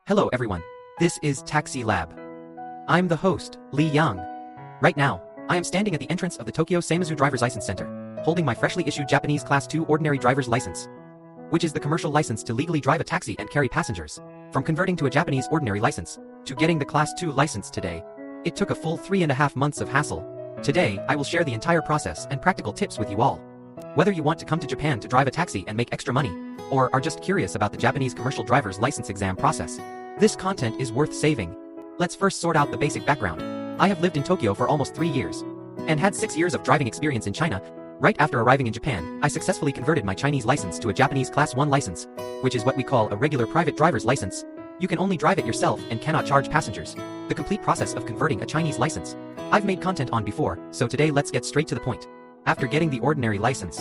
Hello everyone. This is Taxi Lab. I'm the host, Lee Yang. Right now, I am standing at the entrance of the Tokyo Seimazu Driver's License Center, holding my freshly issued Japanese Class 2 Ordinary Driver's License, which is the commercial license to legally drive a taxi and carry passengers. From converting to a Japanese Ordinary License, to getting the Class 2 license today, it took a full 3.5 months of hassle. Today, I will share the entire process and practical tips with you all. Whether you want to come to Japan to drive a taxi and make extra money, or are just curious about the Japanese commercial driver's license exam process, this content is worth saving. Let's first sort out the basic background. I have lived in Tokyo for almost 3 years, and had 6 years of driving experience in China. Right after arriving in Japan, I successfully converted my Chinese license to a Japanese Class 1 license, which is what we call a regular private driver's license. You can only drive it yourself and cannot charge passengers. The complete process of converting a Chinese license, I've made content on before, so today let's get straight to the point. After getting the ordinary license,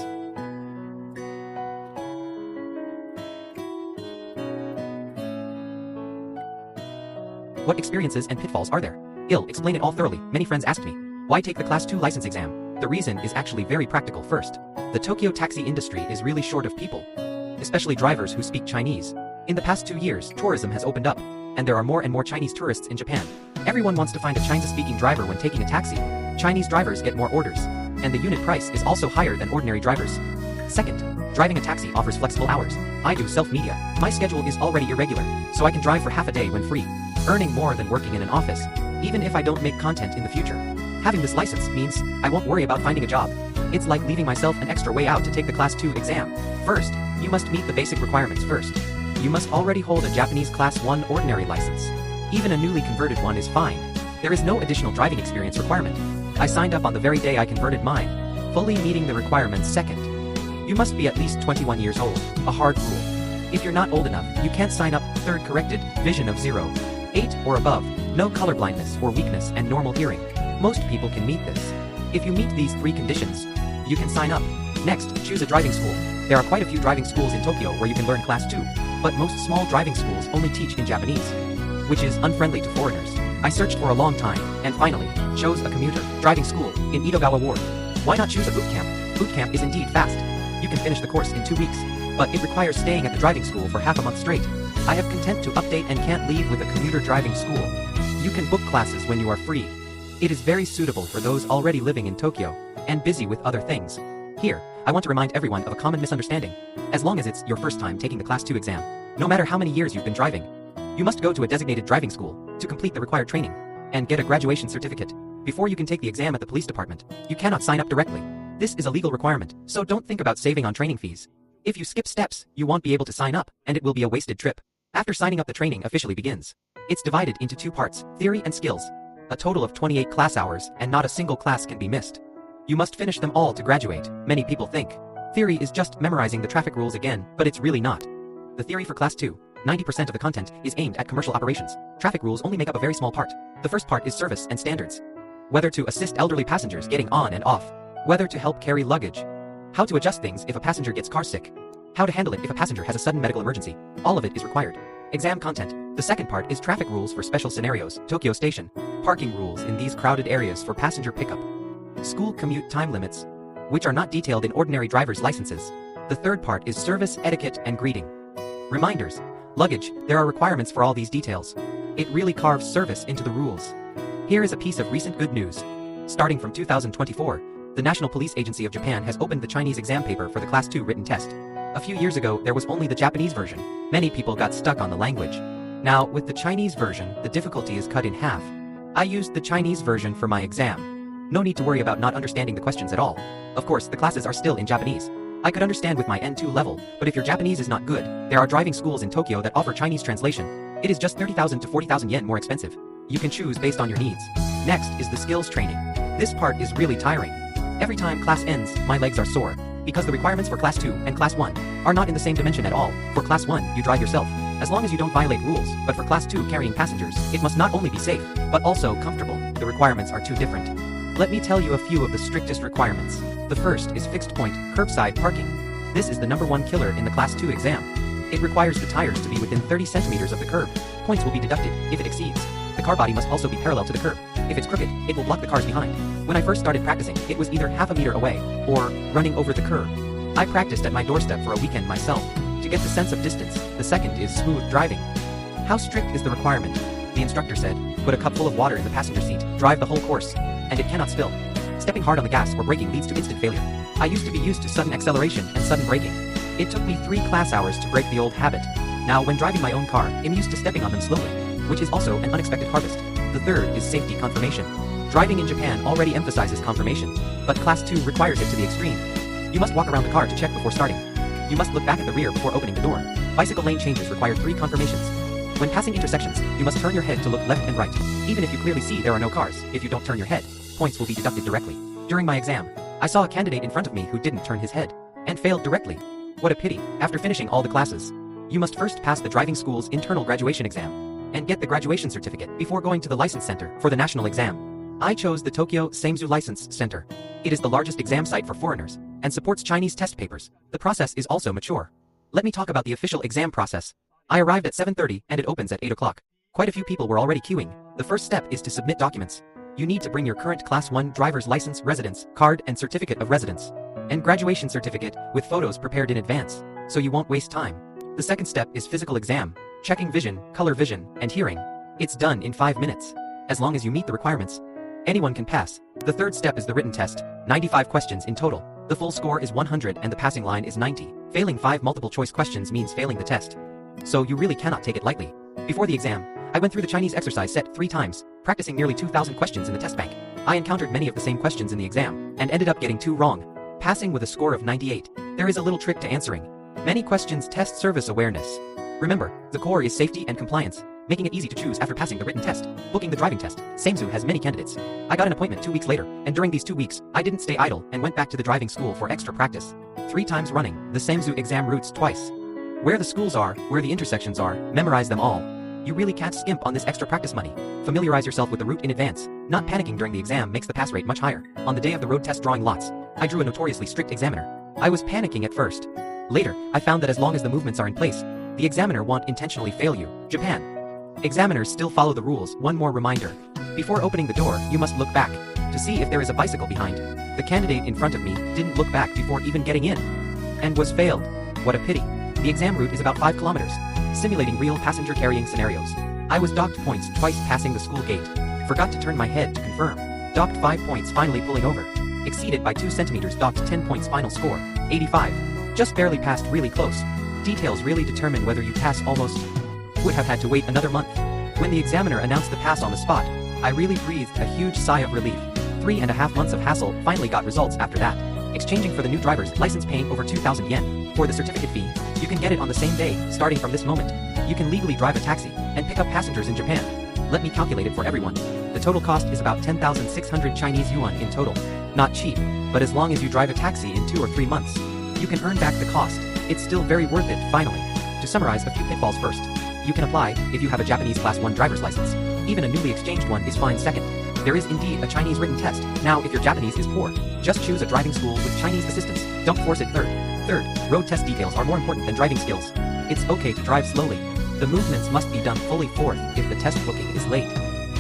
what experiences and pitfalls are there? I'll explain it all thoroughly. Many friends asked me, why take the Class 2 license exam? The reason is actually very practical. First, the Tokyo taxi industry is really short of people, especially drivers who speak Chinese. In the past 2 years, tourism has opened up, and there are more and more Chinese tourists in Japan. Everyone wants to find a Chinese-speaking driver when taking a taxi. Chinese drivers get more orders, and the unit price is also higher than ordinary drivers. Second, driving a taxi offers flexible hours. I do self-media. My schedule is already irregular, so I can drive for half a day when free, earning more than working in an office, even if I don't make content in the future. Having this license means I won't worry about finding a job. It's like leaving myself an extra way out to take the Class 2 exam. First, you must meet the basic requirements first. You must already hold a Japanese Class 1 ordinary license. Even a newly converted one is fine. There is no additional driving experience requirement. I signed up on the very day I converted mine, fully meeting the requirements. Second, you must be at least 21 years old, a hard rule. If you're not old enough, you can't sign up. Third, corrected vision of 0, 8 or above, no colorblindness or weakness, and normal hearing. Most people can meet this. If you meet these 3 conditions, you can sign up. Next, choose a driving school. There are quite a few driving schools in Tokyo where you can learn Class 2, but most small driving schools only teach in Japanese, which is unfriendly to foreigners. I searched for a long time, and finally, chose a commuter driving school in Edogawa Ward. Why not choose a boot camp? Boot camp is indeed fast. You can finish the course in 2 weeks, but it requires staying at the driving school for half a month straight. I have content to update and can't leave with a commuter driving school. You can book classes when you are free. It is very suitable for those already living in Tokyo and busy with other things. Here, I want to remind everyone of a common misunderstanding. As long as it's your first time taking the Class 2 exam, no matter how many years you've been driving, you must go to a designated driving school to complete the required training and get a graduation certificate. Before you can take the exam at the police department, you cannot sign up directly. This is a legal requirement, so don't think about saving on training fees. If you skip steps, you won't be able to sign up, and it will be a wasted trip. After signing up, the training officially begins. It's divided into 2 parts, theory and skills. A total of 28 class hours, and not a single class can be missed. You must finish them all to graduate. Many people think theory is just memorizing the traffic rules again, but it's really not. The theory for Class 2, 90% of the content is aimed at commercial operations. Traffic rules only make up a very small part. The first part is service and standards. Whether to assist elderly passengers getting on and off. Whether to help carry luggage. How to adjust things if a passenger gets car sick. How to handle it if a passenger has a sudden medical emergency. All of it is required. Exam content. The second part is traffic rules for special scenarios. Tokyo Station. Parking rules in these crowded areas for passenger pickup. School commute time limits, which are not detailed in ordinary driver's licenses. The third part is service etiquette and greeting. Reminders. Luggage. There are requirements for all these details. It really carves service into the rules. Here is a piece of recent good news. Starting from 2024, the National Police Agency of Japan has opened the Chinese exam paper for the Class 2 written test. A few years ago, there was only the Japanese version. Many people got stuck on the language. Now, with the Chinese version, the difficulty is cut in half. I used the Chinese version for my exam. No need to worry about not understanding the questions at all. Of course, the classes are still in Japanese. I could understand with my N2 level, but if your Japanese is not good, there are driving schools in Tokyo that offer Chinese translation. It is just 30,000 to 40,000 yen more expensive. You can choose based on your needs. Next is the skills training. This part is really tiring. Every time class ends, my legs are sore, because the requirements for Class 2 and Class 1 are not in the same dimension at all. For Class 1, you drive yourself, as long as you don't violate rules, but for Class 2 carrying passengers, it must not only be safe, but also comfortable. The requirements are too different. Let me tell you a few of the strictest requirements. The first is fixed point, curbside parking. This is the #1 killer in the Class 2 exam. It requires the tires to be within 30 centimeters of the curb. Points will be deducted if it exceeds. The car body must also be parallel to the curb. If it's crooked, it will block the cars behind. When I first started practicing, it was either half a meter away, or running over the curb. I practiced at my doorstep for a weekend myself, to get the sense of distance. The second is smooth driving. How strict is the requirement? The instructor said, put a cup full of water in the passenger seat, drive the whole course, and it cannot spill. Stepping hard on the gas or braking leads to instant failure. I used to be used to sudden acceleration and sudden braking. It took me 3 class hours to break the old habit. Now when driving my own car, I'm used to stepping on them slowly, which is also an unexpected harvest. The third is safety confirmation. Driving in Japan already emphasizes confirmation, but Class 2 requires it to the extreme. You must walk around the car to check before starting. You must look back at the rear before opening the door. Bicycle lane changes require 3 confirmations. When passing intersections, you must turn your head to look left and right. Even if you clearly see there are no cars, if you don't turn your head, points will be deducted directly. During my exam, I saw a candidate in front of me who didn't turn his head, and failed directly. What a pity. After finishing all the classes, you must first pass the driving school's internal graduation exam, and get the graduation certificate before going to the license center for the national exam. I chose the Tokyo Samsu License Center. It is the largest exam site for foreigners, and supports Chinese test papers. The process is also mature. Let me talk about the official exam process. I arrived at 7:30 and it opens at 8 o'clock. Quite a few people were already queuing. The first step is to submit documents. You need to bring your current Class 1 driver's license, residence card and certificate of residence, and graduation certificate with photos prepared in advance, so you won't waste time. The second step is physical exam, checking vision, color vision, and hearing. It's done in 5 minutes. As long as you meet the requirements, anyone can pass. The third step is the written test, 95 questions in total. The full score is 100 and the passing line is 90. Failing 5 multiple choice questions means failing the test. So you really cannot take it lightly. Before the exam, I went through the Chinese exercise set 3 times, practicing nearly 2,000 questions in the test bank. I encountered many of the same questions in the exam, and ended up getting 2 wrong, passing with a score of 98. There is a little trick to answering. Many questions test service awareness. Remember, the core is safety and compliance, making it easy to choose after passing the written test. Booking the driving test. Samsu has many candidates. I got an appointment 2 weeks later, and during these 2 weeks, I didn't stay idle and went back to the driving school for extra practice. 3 times running, the Samsu exam routes twice. Where the schools are, where the intersections are, memorize them all. You really can't skimp on this extra practice money. Familiarize yourself with the route in advance. Not panicking during the exam makes the pass rate much higher. On the day of the road test drawing lots, I drew a notoriously strict examiner. I was panicking at first. Later, I found that as long as the movements are in place, the examiner won't intentionally fail you. Japan. Examiners still follow the rules. One more reminder. Before opening the door, you must look back to see if there is a bicycle behind. The candidate in front of me didn't look back before even getting in, and was failed. What a pity. The exam route is about 5 kilometers, simulating real passenger carrying scenarios. I was docked points twice passing the school gate. Forgot to turn my head to confirm. Docked 5 points finally pulling over. Exceeded by 2 centimeters, docked 10 points, final score, 85. Just barely passed, really close. Details really determine whether you pass. Almost would have had to wait another month. When the examiner announced the pass on the spot, I really breathed a huge sigh of relief. 3.5 months of hassle, finally got results after that. Exchanging for the new driver's license, paying over 2,000 yen. For the certificate fee, you can get it on the same day. Starting from this moment, you can legally drive a taxi and pick up passengers in Japan. Let me calculate it for everyone. The total cost is about 10,600 Chinese yuan in total. Not cheap, but as long as you drive a taxi in 2 or 3 months, you can earn back the cost. It's still very worth it. Finally, to summarize a few pitfalls. First, you can apply if you have a Japanese Class 1 driver's license. Even a newly exchanged one is fine. Second, there is indeed a Chinese written test. Now if your Japanese is poor, just choose a driving school with Chinese assistance. Don't force it. Third, road test details are more important than driving skills. It's okay to drive slowly. The movements must be done fully. Fourth, if the test booking is late,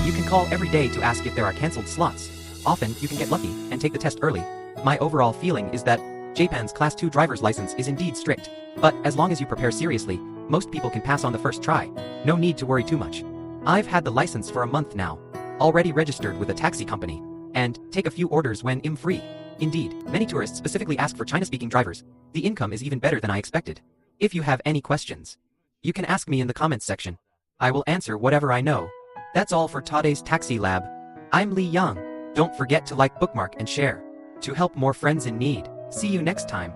you can call every day to ask if there are cancelled slots. Often, you can get lucky and take the test early. My overall feeling is that Japan's Class 2 driver's license is indeed strict, but as long as you prepare seriously, most people can pass on the first try. No need to worry too much. I've had the license for a month now, already registered with a taxi company, and take a few orders when I'm free. Indeed, many tourists specifically ask for China-speaking drivers. The income is even better than I expected. If you have any questions, you can ask me in the comments section. I will answer whatever I know. That's all for today's Taxi Lab. I'm Lee Young. Don't forget to like, bookmark, and share to help more friends in need. See you next time.